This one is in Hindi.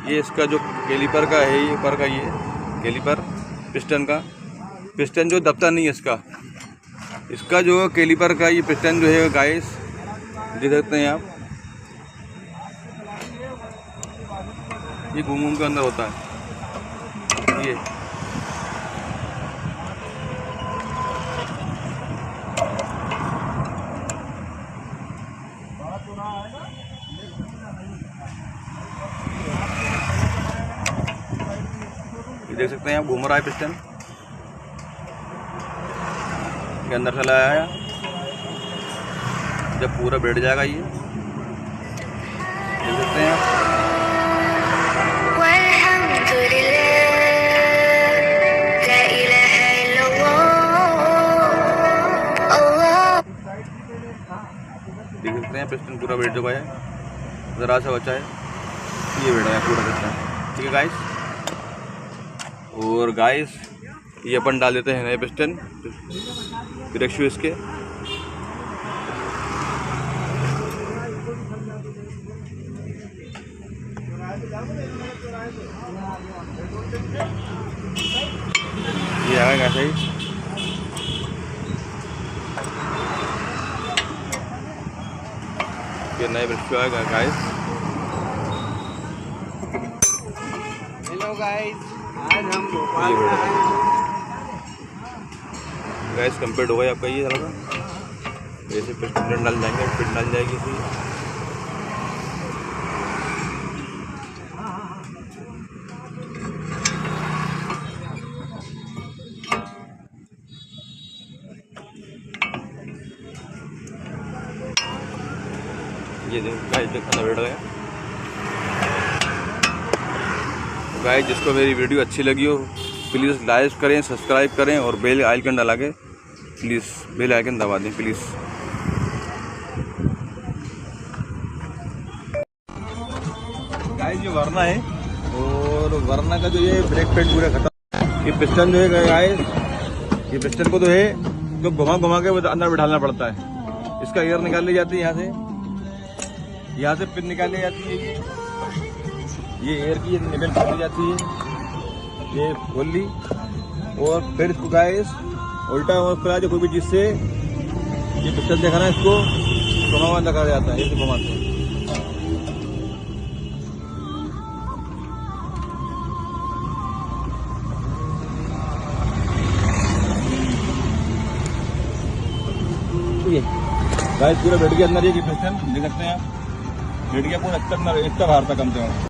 ये इसका जो कैलिपर का है, ये ऊपर का ये कैलिपर पिस्टन जो दबता नहीं है इसका जो कैलिपर का ये पिस्टन जो है गाइस, देख सकते हैं आप, ये घूम के अंदर होता है ये। देख सकते हैं आप, घूम रहा है पिस्टन के अंदर चला आया। जब पूरा बैठ जाएगा ये, देख सकते हैं आप। देख सकते हैं पिस्टन पूरा बैठ चुका है, ज़रा सा बचा है, ये बैठा है पूरा पिस्टन। ठीक है गाइस, और गाइस ये अपन डाल देते हैं नए पिस्टन ब्रेक शूज के। ये आएगा कैसे ही, ये नए ब्रेक शूज आएगा गाइस। हेलो गाइस, आज हम गैस कंप्लीट हो गया आपका ये सारा। जैसे पिस्टन डाल जाएंगे, फिट डाल जाएगी इसी। ये गाइस खाना बैठ गया। गाइस जिसको मेरी वीडियो अच्छी लगी हो प्लीज़ लाइक करें, सब्सक्राइब करें और बेल आइकन दबा के प्लीज़ बेल आइकन दबा दें प्लीज़। गाइस ये वरना है, और वरना का जो ये ब्रेक पैड पूरा खत्म। ये पिस्टन जो है गाइस, ये पिस्टन को तो है तो घुमा के अंदर बिठाना पड़ता है। इसका एयर निकाल ली जाती है यहाँ से पिन निकाल ली जाती है। ये एयर की ये निबल खोली जाती है, ये खोल ली, और फिर इसको गाइस उल्टा और फिर कोई भी चीज़ से ये पिस्टन देखा ना, इसको घुमा लगा जाता है, ऐसे घुमाते हैं। ये गाइस पूरा बैठ गया अंदर, ये पिस्टन देख सकते हैं आप, बैठ गया पूरा इतना बाहर था कम से कम।